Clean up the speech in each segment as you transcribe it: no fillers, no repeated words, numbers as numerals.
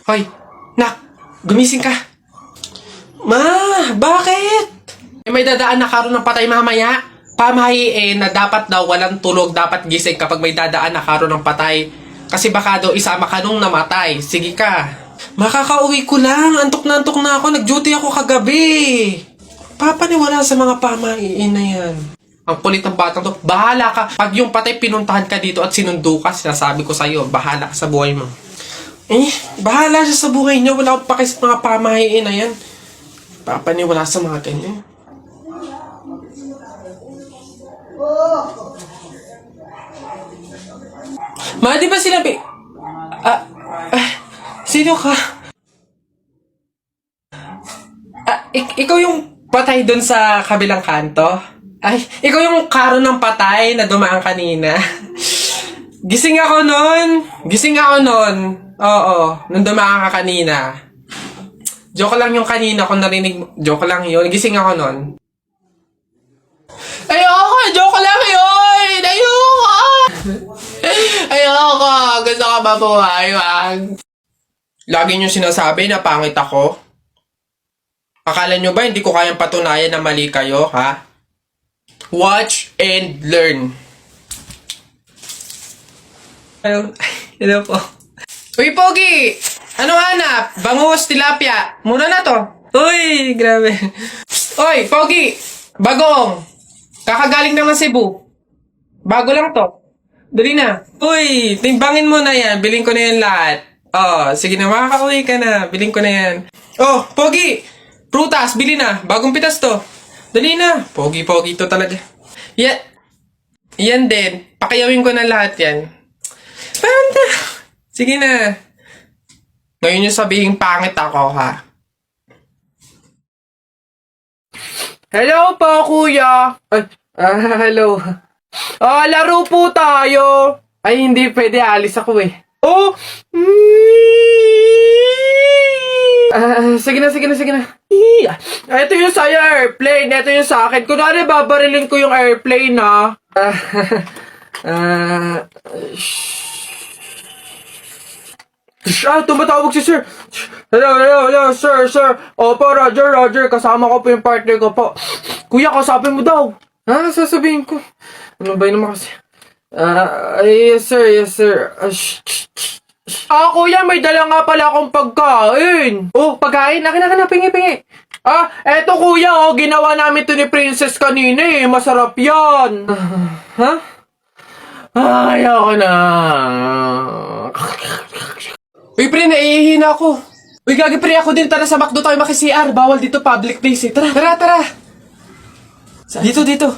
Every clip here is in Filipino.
Hoy, nak, gumising ka. Ma, bakit? May dadaan na karon ng patay mamaya. Pamahiin na dapat daw walang tulog, dapat gising kapag may dadaan na karon ng patay. Kasi baka daw isama ka nung namatay. Sige ka. Makakauwi ko lang. Antok na ako. Nag-duty ako kagabi. Papaniwala sa mga pamahiin na yan. Ang kulit ng batang to. Bahala ka. Pag yung patay pinuntahan ka dito at sinundo ka, sinasabi ko sa'yo, bahala ka sa buhay mo. Bahala siya sa buhay niya. Wala akong pakis sa mga pamahiin na yan. Papaniwala sa mga ganyan. Ma, di ba sinabi? Sino ka? Ikaw yung patay dun sa kabilang kanto? Ay, ikaw yung karo ng patay na dumaan kanina. Gising ako nun. Oo, nung dumaan ka kanina. Joke lang yung kanina kung narinig mo. Joke lang yun. Gising ako nun. Ayoko! Joke lang yun! Ayoko! Gusto ka mabuhay, wag. Lagi nyo sinasabi na pangit ako. Akala nyo ba hindi ko kayang patunayan na mali kayo, ha? Watch and learn. Hello po. Uy, Pogi! Anong hanap? Bangus, tilapia. Mura na to. Uy, grabe. Uy, Pogi! Bagong! Kakagaling naman Cebu. Bago lang to. Dali na. Uy, timbangin mo na yan. Biling ko na yan lahat. Oh, sige na, makakauwi ka na. Biling ko na yan. Oh, Pogi! Prutas, bili na. Bagong pitas to. Dali na. Pogi to talaga. Yan din. Pakiyawin ko na lahat yan. Panda! Sige na. Ngayon yung sabihin pangit ako, ha? Hello po, kuya. Hello. Laro po tayo. Ay, hindi pwede. Alis ako eh. Oh! Sige na. Ito yung sa'yo, airplane. Ito yung sa akin. Kunwari, babarilin ko yung airplane, ha? Tumatawag si sir. Hello, sir. Opo, Roger. Kasama ko po yung partner ko po. Kuya, kausapin mo daw. Sasabihin ko. Ano ba yun naman kasi? Yes, sir. Kuya, may dala nga pala akong pagkain. Oh, pagkain? Akin, pingi. Eto kuya, ginawa namin to ni Princess kanina eh. Masarap yan. Ayoko na. Uy, pre, naihihina ako. Uy, gagi, pre, ako din. Tara sa McDo tayo maki-CR. Bawal dito, public place eh. Tara. Dito.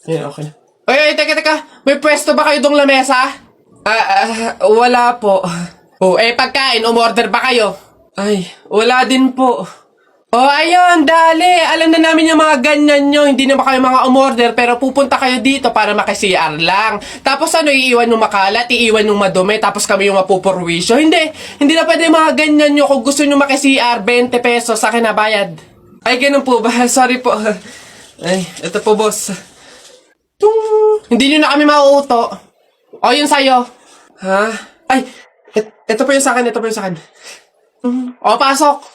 Yan, okay. Uy, teka. May pwesto ba kayo dong lamesa? Wala po. Pagkain, umorder ba kayo? Ay, wala din po. Ayun, dali. Alam na namin yung mga ganyan nyo. Hindi naman kayo mga umorder, pero pupunta kayo dito para maki-CR lang. Tapos iiwan yung makalat, iiwan yung madumi, tapos kami yung mapupurwisyo. Hindi na pwede mga ganyan nyo. Kung gusto nyo maki-CR, 20 pesos sa akin na bayad. Ay, ganun po ba? Sorry po. Ay, ito po, boss. Hindi nyo na kami mauuto. Yun sa'yo. Ha? Ay, ito po yung sa akin. Pasok.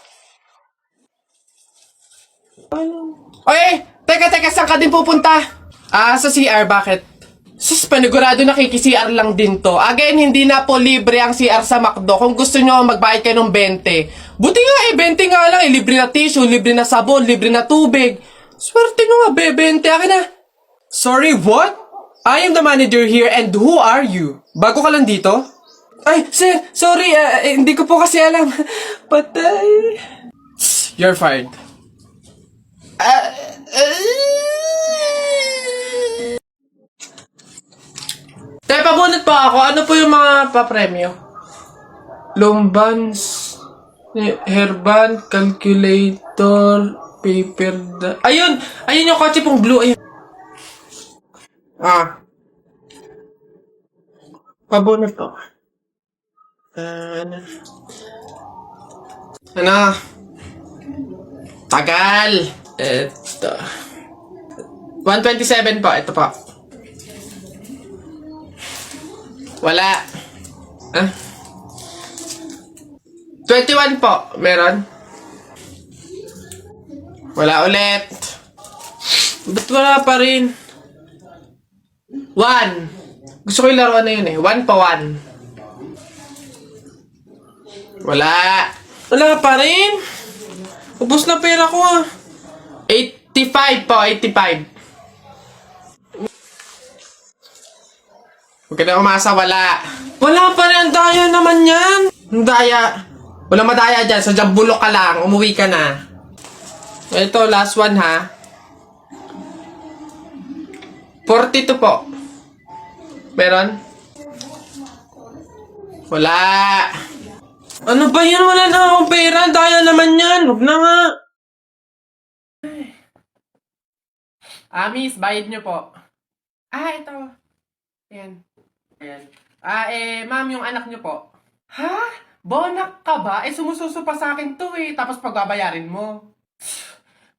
Teka, saan ka din pupunta? Sa CR, bakit? Sus, panigurado nakiki-CR lang din to. Again, hindi na po libre ang CR sa McDo. Kung gusto nyo, magbayad kayo ng 20. Buti nga 20 nga lang. Libre na tissue, libre na sabon, libre na tubig. Swerte nyo nga, 20. Akin na. Sorry, what? I am the manager here and who are you? Bago ka lang dito? Ay, sir, sorry. Hindi ko po kasi alam. Patay. You're fired. Pabunot pa ako. Ano po yung mga papremyo? Lombans, hairband, calculator, paper. Ayun yung kotse pong blue. Ayun. Pabunot po. Ano? Tagal. Ito. 127 po. Ito po. Wala. 21 po. Meron? Wala ulit. Ba't wala pa rin? 1. Gusto ko yung laruan na yun eh. 1 pa 1. Wala. Wala pa rin. Ubus na pera ko ah. 85 po, 85. Huwag ka na umasa, wala. Wala pa rin, ang daya naman yan. Ang daya. Walang madaya dyan, sa bulok ka lang, umuwi ka na. Ito, last one ha. 42 po. Meron? Wala. Ano ba yan? Wala na akong pera. Daya naman yan. Huwag na nga. Miss, bayad niyo po. Ito. Ayan. Ayan. Ma'am, yung anak niyo po. Ha? Bonak ka ba? Sumususo pa sa akin to eh. Tapos pagbabayarin mo.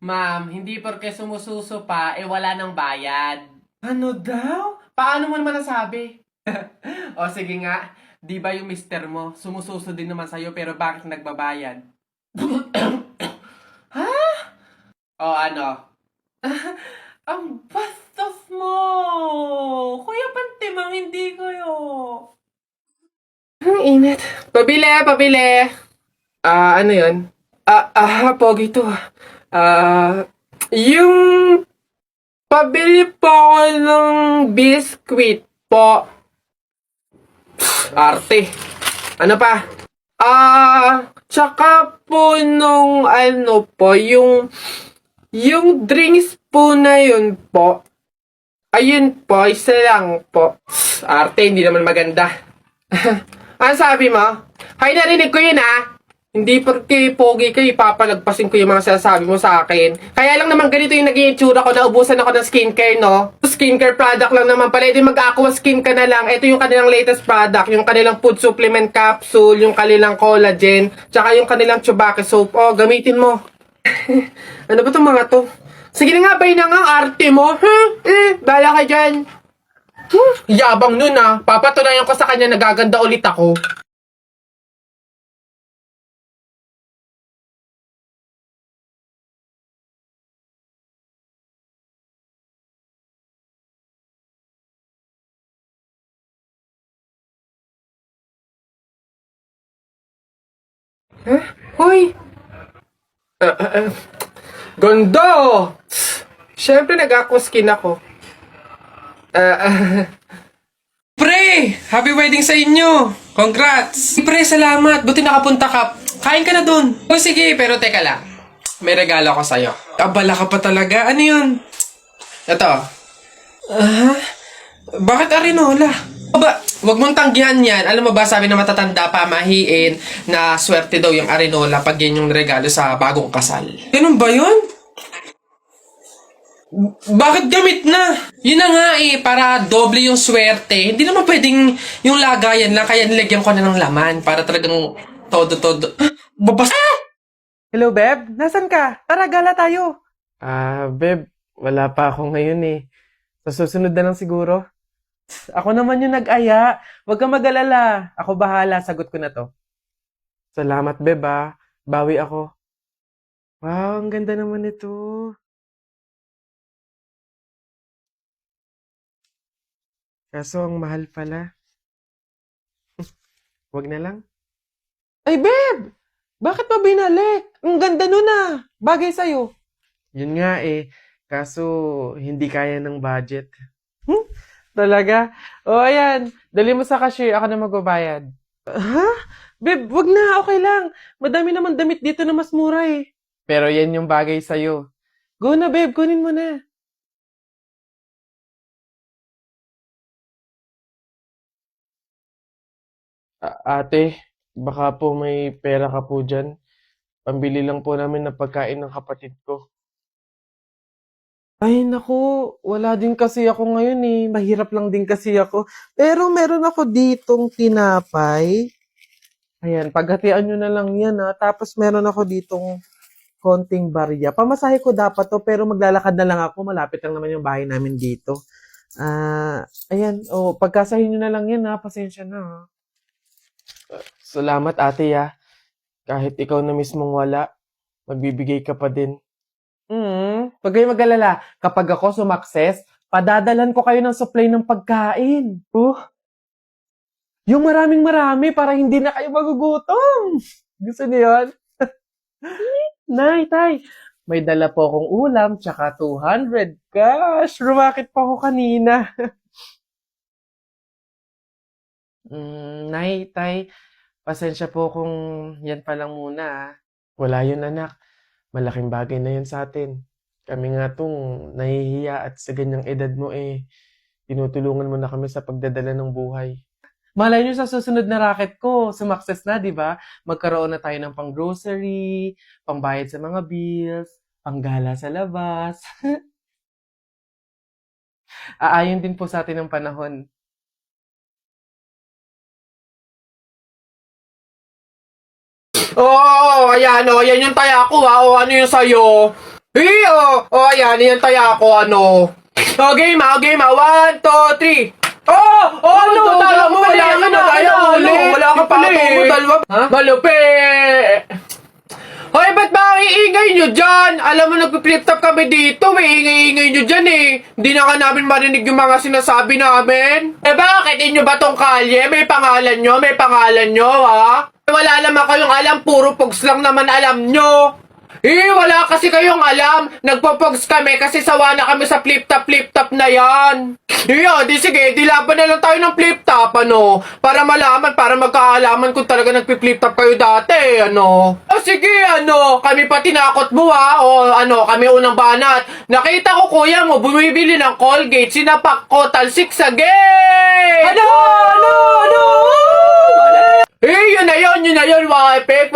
Ma'am, hindi porke sumususo pa, wala nang bayad. Ano daw? Paano mo naman nasabi? O sige nga, di ba yung mister mo, sumususo din naman sa'yo pero bakit nagbabayad? Ha? O ano? Ang bastos mo! Kuya Pantimang, hindi kayo. Ang init. Pabili! Ano yun? Pogi to. Yung pabili po ako ng biskwit po. Arte. Ano pa? Tsaka po nung ano po, yung drinks po na yun po. Ayun po, isa lang po. Arte, hindi naman maganda. Ano sabi mo? Hay, narinig ko yun Hindi porque pogi kayo, ipapalagpasin ko yung mga sinasabi mo sa akin. Kaya lang naman ganito yung naging itsura ko, naubusan ako ng skincare, no? Skincare product lang naman pala, edi mag-aqua skin ka na lang. Ito yung kanilang latest product, yung kanilang food supplement capsule, yung kanilang collagen, tsaka yung kanilang Chubaki soap. Oh, gamitin mo. Ano ba itong mga to? Sige na nga, bay na nga, arte mo. Bala ka dyan. Yabang nun papatunayan ko sa kanya nagaganda ulit ako. Hoy! Gondo! Siyempre nag-aqua skin ako. Pre! Happy wedding sa inyo! Congrats! Pre, salamat! Buti nakapunta ka. Kain ka na dun. O sige, pero teka lang. May regalo ko sa'yo. Abala ka pa talaga. Ano yun? Ito. Bakit arinola? Wag mong tanggihan yan. Alam mo ba, sabi na matatanda pa, mahiin, na swerte daw yung arinola pag yan yung regalo sa bagong kasal. Ganun ba yun? Bakit gamit na? Yun na nga para doble yung swerte. Hindi naman pwedeng yung lagayan lang, kaya nilagyan ko na ng laman para talagang todo-todo. Babas... Hello, Beb? Nasaan ka? Tara, gala tayo. Beb, wala pa ako ngayon Sa susunod na lang siguro. Ako naman yung nag-aya. Huwag kang mag-alala. Ako bahala. Sagot ko na to. Salamat, Beb Bawi ako. Wow, ang ganda naman ito. Kaso ang mahal pala. Wag na lang. Ay, Beb! Bakit pa binalik? Ang ganda nun Bagay sa'yo. Yun nga Kaso hindi kaya ng budget. Talaga? O, ayan. Dali mo sa cashier. Ako na magbabayad. Ha? Beb, wag na. Okay lang. Madami naman damit dito na mas mura Pero yan yung bagay sa'yo. Go na, Beb. Kunin mo na. Ate, baka po may pera ka po dyan. Pambili lang po namin ng pagkain ng kapatid ko. Ay, naku. Wala din kasi ako ngayon Mahirap lang din kasi ako. Pero meron ako ditong tinapay. Ayan, paghatian nyo na lang yan Tapos meron ako ditong konting barya. Pamasahe ko dapat to, pero maglalakad na lang ako. Malapit lang naman yung bahay namin dito. Ayan, pagkasahin nyo na lang yan Pasensya na Salamat ate Kahit ikaw na mismong wala, magbibigay ka pa din. Huwag kayong mag-alala. Kapag ako sumakses, padadalan ko kayo ng supply ng pagkain. Yung maraming-marami para hindi na kayo magugutom. Gusto niyo yun? Nay, tay, may dala po akong ulam tsaka 200. Gosh, rumakit pa ako kanina. Nay, tay, pasensya po kung yan pa lang muna. Wala yun, anak. Malaking bagay na yun sa atin. Kami nga tong nahihiya at sa ganyang edad mo tinutulungan mo na kami sa pagdadala ng buhay. Malay nyo sa susunod na racket ko, sumakses na, di ba? Magkaroon na tayo ng pang-grocery, pangbayad sa mga bills, panggala sa labas. Aayon din po sa atin ng panahon. Ayan, yan yung taya ko, ha. Ano yung sa'yo? Ayan, yan taya ko, ano. Game, game, 1, 2, 3. Ano? Tala mo, wala ka na. Wala ka pala eh. Ha? Malupi. Hoy, ba't ba ang iingay nyo dyan? Alam mo, nagpi-flip top kami dito. May ingay-ingay nyo dyan eh. Hindi na ka namin marinig yung mga sinasabi namin. Bakit? Inyo ba tong kalye? May pangalan nyo, ha? Wala naman kayong alam. Puro pogs lang naman alam nyo. Wala kasi kayong alam. Nagpo-pogs kami kasi sawa na kami sa flip top na yan. Di sige, dilaban na lang tayo ng flip top, ano? Para malaman, para magkaalaman kung talaga nagpi-flip top kayo dati, ano? Sige, ano? Kami pa tinakot mo, ha? Kami unang banat. Nakita ko, kuya mo, bumibili ng Colgate, sinapak ko, talsik sa gate! Ano? Yun na yun, wakipek,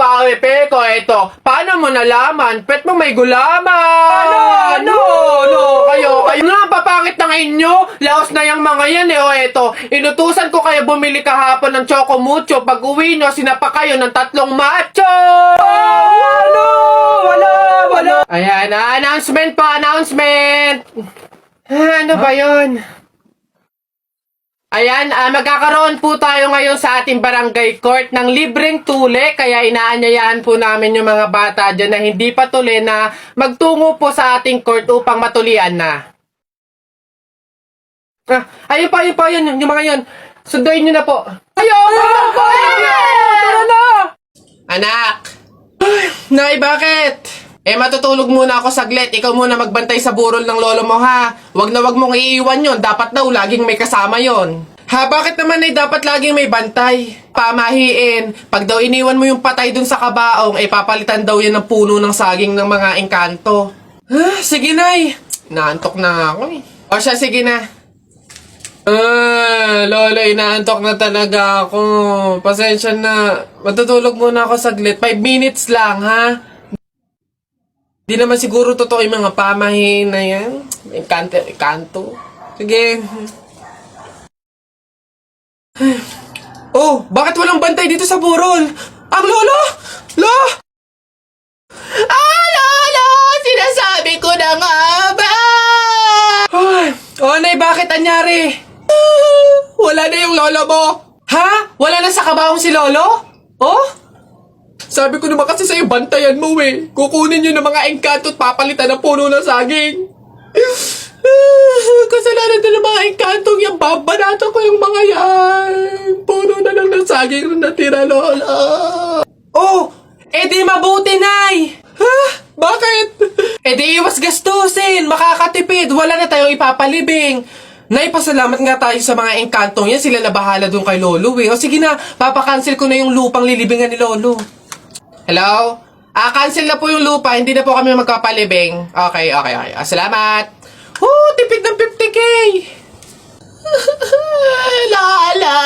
o eto, paano mo nalaman? Pet mo may gulaman! Kayo nga, papangit ng inyo, laos na yung mga yan o eto, inutusan ko kayo bumili kahapon ng Choco Mucho, pag uwi nyo, sinapa kayo ng 3 macho! Wala! Ayan, announcement. Ano ba yun? Ayan, magkakaroon po tayo ngayon sa ating barangay court ng libreng tule, kaya inaanyayahan po namin yung mga bata dyan na hindi pa tuli na magtungo po sa ating court upang matulian na. Ayun pa, yung mga yun. Sunduin nyo na po. Tara na! Anak! Nay, bakit? Matutulog muna ako saglit. Ikaw muna magbantay sa burol ng lolo mo, ha? Wag mong iiwan yon. Dapat daw laging may kasama yon. Ha, bakit naman dapat laging may bantay? Pamahiin. Pag daw iniwan mo yung patay dun sa kabaong, papalitan daw yan ng puno ng saging ng mga engkanto. Sige, Nay. Naantok na ako eh. O siya, sige na. Lolo, inaantok na talaga ako. Pasensya na. Matutulog muna ako saglit. 5 minutes lang, ha? Di naman siguro totoo yung mga pamahiin na yan. Kanto. Sige. Bakit walang bantay dito sa burol? Ang lolo! Lolo! Sinasabi ko na nga ba? Nay, bakit anyari? Wala na yung lolo mo. Ha? Wala na sa kabaong si lolo? Sabi ko naman kasi sa'yo, bantayan mo eh. Kukunin nyo ng mga engkanto at papalitan ng puno ng saging. Kasalanan na ng mga engkantong yan. Babanatan ko yung mga yan. Puno na lang ng saging na natira, lola. Di mabuti, Nay. Bakit? Di iwas gastusin. Makakatipid. Wala na tayong ipapalibing. Nay, pasalamat nga tayo sa mga engkantong yan. Sila na bahala dun kay lolo eh. Sige na, papakancel ko na yung lupang lilibingan ni lolo. Hello? Cancel na po yung lupa. Hindi na po kami magpapalibing. Okay. Salamat. Tipid ng 50K. Lala.